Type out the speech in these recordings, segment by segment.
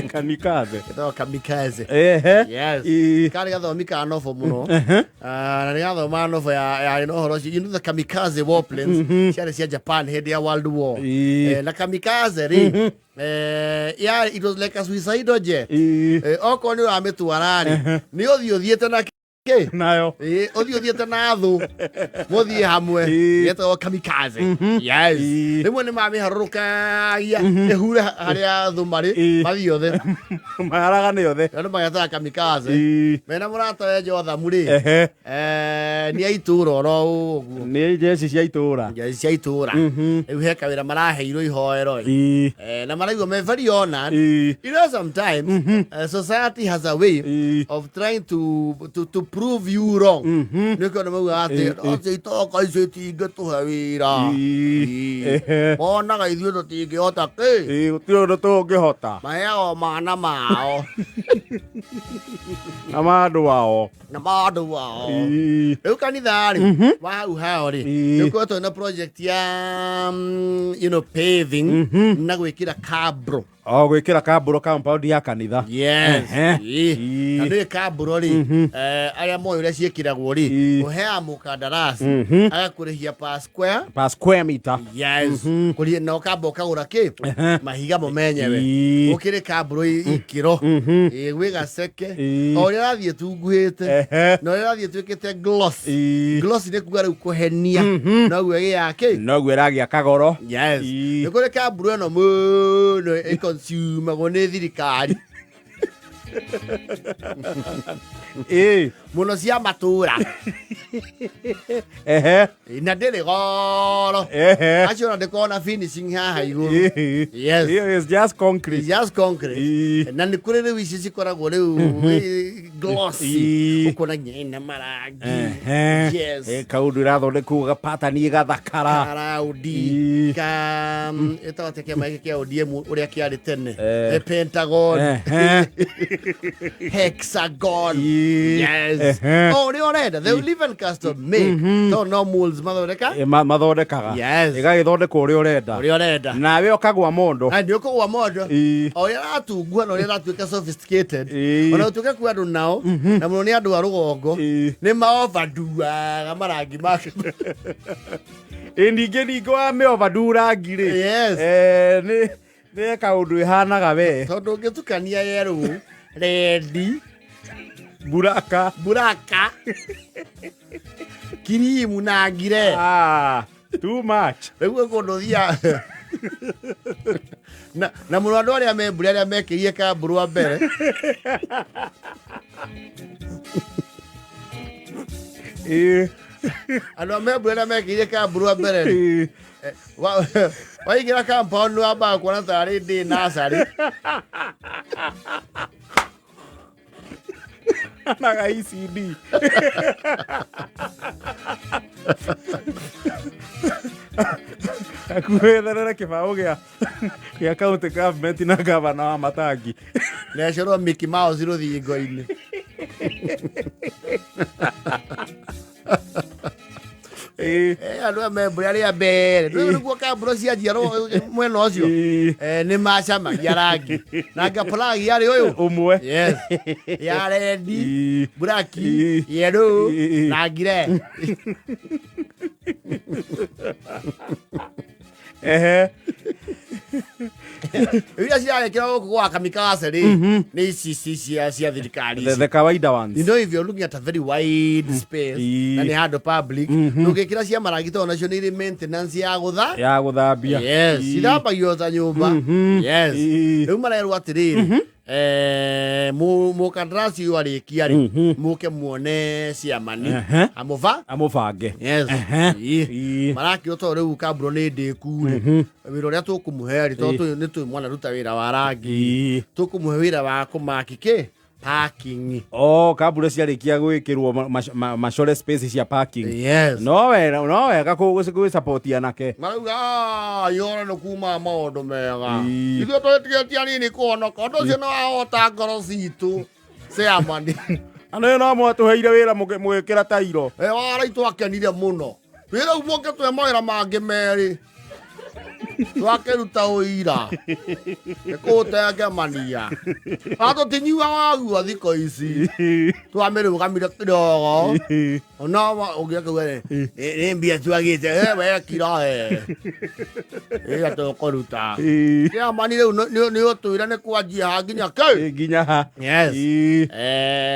Kamikaze. Ito kamikaze. Yes. Kari gathomi ka novo muno. Na gathoma novo ya no horo you know the kamikaze warplanes. Ciare cia Japan head ya World War. Na kamikaze ri. Yeah, it was like a suicidal jet. Oko ni ametwarari. Ni othiothiete na nayo othiothiete na thu muthie hamwe yeto kamikaze. Yes. Rimwe ni mamiharurukagia ehure haria thu mari mathiothe maharaga ni othe no mageta kamikaze mena murata ejo thamuri ni aituro ro uguo ni jesi cia itura riu he kawira maraheirwo ihoero na maraigwo me very honored. You know sometimes society has a way of trying to prove you wrong. Niko na mauga ati ose itoka icio tingĩtũhe wĩra ona ga ithuĩ tũtingĩhota gũtirĩ ũndũ tũngĩhota maheagwo mana mao na mandũ wao rĩu kanitha-rĩ wa hau hao-rĩ nĩũkoretwo na project ya paving na gwĩkĩra kabro gwĩkĩra kaburo compound ya kanitha. Yes. Na nĩ kaburo ri arĩa moĩ ũrĩa ciĩkĩragwo ri ũheaga mũkandarasi agakũrĩhia per square meter. Yes. Kũrĩa na ũkamba ũkagũra mahiga mo menyewe ũkĩrĩ kaburo ikĩro gwĩ gaceke o ũrĩa ũrathiĩ tunguhĩte na ũrĩa ũrathiĩ tuĩkĩte gloss nĩ kuga rĩu kũhenia noguo noguo ĩragĩa kagoro. Yes. Nĩ kũrĩ kaburo ĩno mũno consumer nĩ thirikari muno cia matura na ndĩrĩ goro acio na ndĩkona finishing haha igũrũ. Yes. It's just concrete. Na nĩ kũrĩ rĩu ici cikoragwo rĩu glossy ũkona nyena marangi. Yes. Kaũndũ ĩrathondekwo gapatani gathakara karaũndi ĩtagwo kĩama gĩkĩ kĩa ODM ũrĩa kĩarĩ tene pentagon hexagon. Yes. Oh, nĩ ũrenda they will even custom make no molds mathondekaga. Yes. Ĩgagĩthondekwo ũrĩa ũrenda nawe ũkagwa mondo na nĩ ũkũgwa mondo o ũrĩa ratungua na ũrĩa ratuĩka sophisticated ona ũtuĩke kwĩ andũ nao na mũno nĩ andũ a rũgongo nĩ maovaduaga marangi make ningĩ wamĩovaду rangi-rĩ nĩ kaũndũ ĩhanaga we tondũ ũngĩtukania yerũ redi buraka kirimu na ngire too much rĩu kũndũ thia na mũno andũ arĩa me mbura arĩa mekĩrie kamburu wa mbere andũ me mbura arĩa mekĩrie kamburu wa mbere waingĩra compound wambaga kuona tarĩ ndĩ nasarĩ naga ECD akuetherera kĩbaũ gĩa county government na gavana wa Matangi necorwo Mickey Mouse rũthingo-inĩ andũ me mbura rĩa mbere nĩguo kamburo cianjiarwo mwena ũcio nĩ macamagia rangi na ngaplagi yarĩ ũyũ ũmwe ya redi buraki yellow na ngire iria ciarekera gũkũ gwa kamikaze rĩ nĩ ici cia thirikari the kawaida ones. You know, if you're looking at a very wide space na nĩ handũ public ndũngĩkĩra cia marangi tondũ nacio nĩ irĩ maintenance ya gũthambia. Yes. Cithambagio ta nyũmba. Yes. Rĩu marerwo atĩrĩrĩ mũkandarasi ũyũ arĩkia rĩ mũke muone ciamani amũbange. Yes. Marakĩrwo tondũ rĩu kamburo nĩ ndĩku rĩ wĩra ũrĩa tũkũmũhe rĩ tondũ nĩ twĩ mwana ruta wĩra wa rangi tũkũmũhe wĩra wa kũmaki parking. Kambura ciarĩkia gwĩkĩrwo macore space cia parking. Yes. No wega gwĩsupport anake marauga yora no kuma maũndũ mega ithuĩ twĩtigĩtie anini kũhonoka ũndũ ũcio no wahota ngoro citũ ciamani anĩ no mwatũheire wĩra mũgĩkĩra tairo warai twakenire mũno wĩra ũmwe ũngĩ twĩ mawĩra mangĩ merĩ twakeruta uira nikutengemania atutinyua wagua thiko ici twamirũgamire kidogo no ũngĩakauga nĩ mbia twagĩte wekira tũkũruta kĩamani rĩu nĩ ũtwĩra nĩ kwanjia ha nginya kĩ nginya ha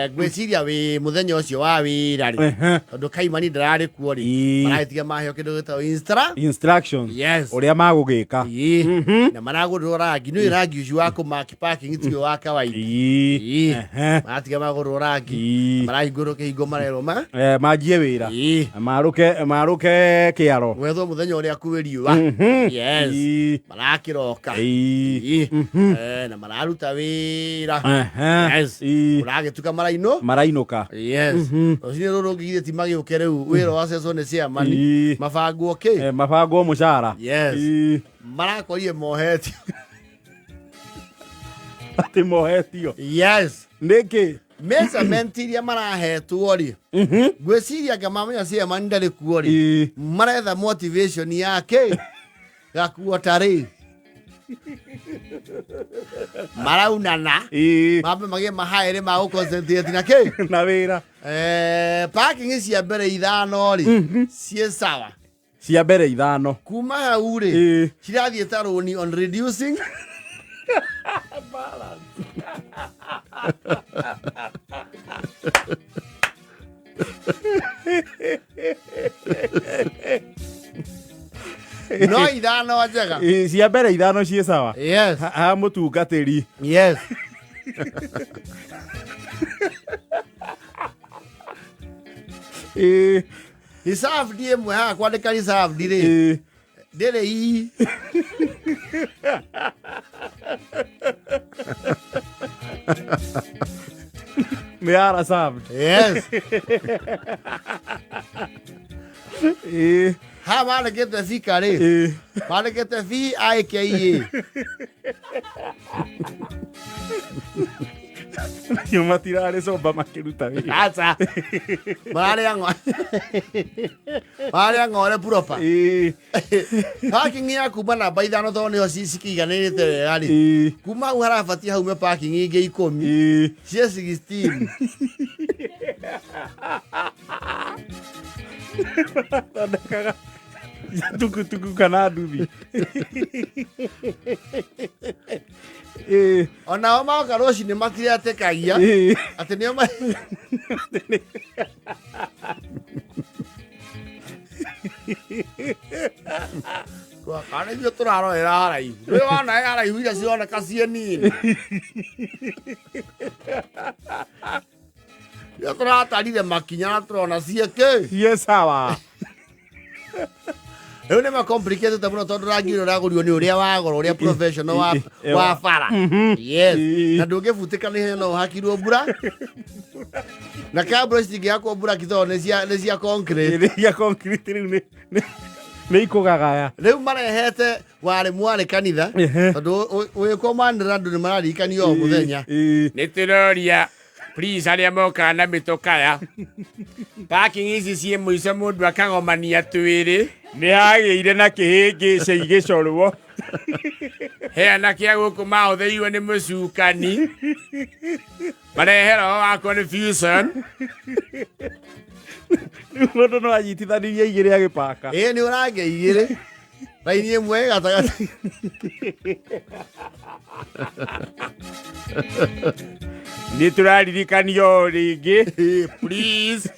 ngwĩciria wĩ mũthenya ũcio wa wĩra rĩ tondũ kaimani ndararĩ kuo rĩ maragĩtiga maheo kĩndũ gĩtagwo instructions ũrĩa magũgĩka na maragũrĩrwo rangi nĩ rangi ũcio wa kũmaki parking tio wa kawaida maratiga magũrĩrwo rangi marahingũrwo kĩhingo marerwo manjie wĩra marũke kĩaro gwethwo mũthenya ũrĩa kwĩ riũa marakĩroka na mararuta wĩra ũragĩtuka marainũka rũcinĩ rũrũ ngĩgithĩ ti magĩũke rĩu wĩra wacecwo nĩ ciamani mabangwo kĩ mabangwo mũcara marakorire mohetio atĩ mohetio nĩkĩ measurement iria marahetwo rĩ ngwĩciria ngamamenya ciamani ndarĩ kuo rĩ maretha motivation yake gakuo tarĩ maraunana mambe magĩe mahaĩrĩ ma gũconcentrate na kĩ na wĩra parking cia mbere 5 rĩ ciĩ sawa cia mbere 5 kuma hau rĩ cirathiĩ tarũni on reducing no 5 njega cia mbere 5 ciĩ sawa ha mũtungatĩri reserved ĩmwe haha kwandĩka reserved rĩ ndĩrĩ ii Meara served. Ha mandĩkĩte fika rĩ mandĩkĩte FIKA Yo matirarĩ somba makĩruta wĩra aca mararĩa ng'ore proper parking ya kuma namba 5 tondũ nĩho cikĩiganĩrĩte wega rĩ kuma hau harabatiĩ haume parking ingĩ 10 cia 16 thondekaga tukutuku kana nduthi onao maoka rũcinĩ matiretĩkagia atĩ nĩo kana ithuĩ tũrarorera haraihu nĩ wona haraihu iria cironeka ciĩ nini iria tũratarire makinya na tũrona ciĩkĩ ciĩ sawa rĩu nĩ macomplicated mũno tondũ rangi ũrĩa ũragũrio nĩ ũrĩa wa goro ũrĩa professional wa bara na ndũngĩbutĩka nĩ hena ũhakirwo mbura na kabro citingĩhakwo mbura kitoo nĩ cia concrete rĩu nĩ ikũgagaya rĩu marehete warĩ mwarĩ kanitha tondũ ũgĩkomanĩra andũ nĩ mararirikanio o mũthenya nĩ tũroria please arĩa mokaga na mĩtũkaya parking ici ciĩ mũico mũndũ akagomania twĩrĩ nĩ hagĩire na kĩhĩngĩca igĩcorwo he anake a gũkũ mahũthĩirwo nĩ mũcukani marehera wa confusion mũndũ no anyitithanirie igĩrĩ agĩpaka nĩ ũrange igĩrĩ raini ĩmwe gatagatĩ nĩ tũraririkanio rĩngĩ please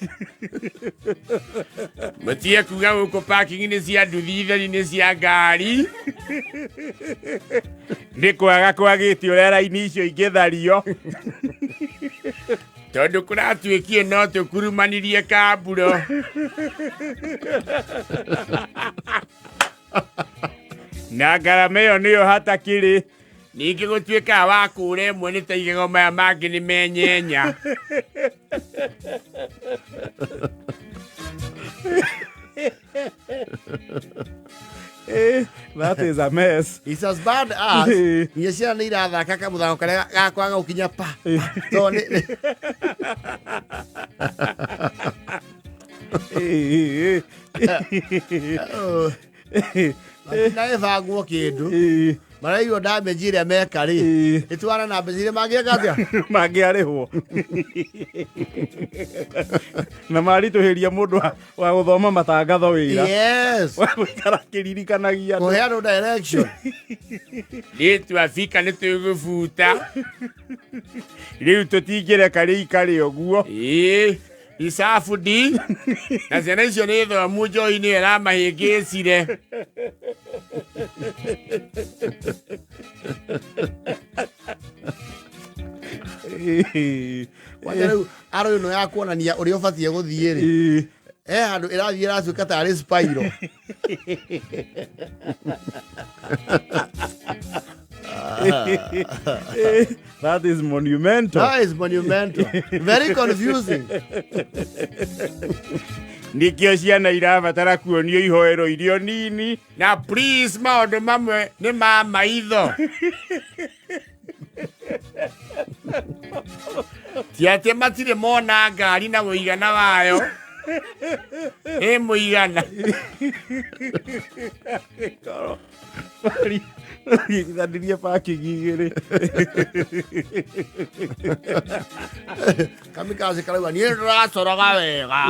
matie kuga gũkũ parking nĩ cia nduthi theri nĩ cia ngari nĩ kwaga kwagĩte ũrĩa raini icio ingĩthario tondũ kũratuĩkire no tũkurumanirie kamburo na ngarama ĩyo nĩyo hatakĩrĩ ningĩ gũtuĩkaga wa kũũra ĩmwe nĩ ta igego maya mangĩ nĩ menyenya that is a mess. It's as bad as iria ciana nĩ irathaka kamũthako karĩa gakwaga gũkinya pa na ĩbangwo kĩndũ maraigua damage ĩrĩa meka rĩ ĩtwara na mbeca iria mangĩaka atĩa mangĩarĩhwo na maritũhĩria mũndũ wa gũthoma matangatho wĩra wa gũikara kĩririkanagia kũheanwo direction nĩtwabika nĩtũgũbuta rĩu tũtingĩreka rĩikare ũguo isabundi na ciana icio nĩ thomu njohi-inĩ ĩramahĩngĩcire rĩu aro ĩno ya kuonania ũrĩa ũbatiĩ gũthiĩ rĩ handũ ĩrathiĩ ĩratuĩka tarĩ spiral That is monumental. That is monumental. Very confusing. Nikio ciana irabatara kuonio ihoero irio nini na please maũndũ mamwe nĩ ma maitho ti atĩ matirĩ mona ngari na mũigana wayo mũigana ithandirie parking igĩrĩ kamikaze karauga niĩ ndĩracoraga wega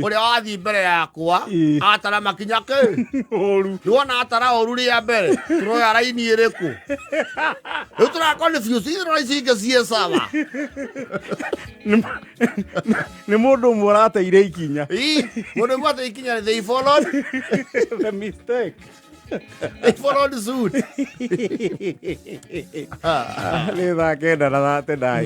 ũrĩa wathiĩ mbere yakwa atara makinya ũru nĩwona atara ũru rĩa mbere tũroya raini ĩrĩkũ rĩu tũrakonfuse ithero ici ingĩ ciĩ sawa nĩ mũndũ ũmwe ũrateire ikinya mũndũ ũmwe ateire ikinya they followed the mistake they followed suit nĩ thaa kenda na 39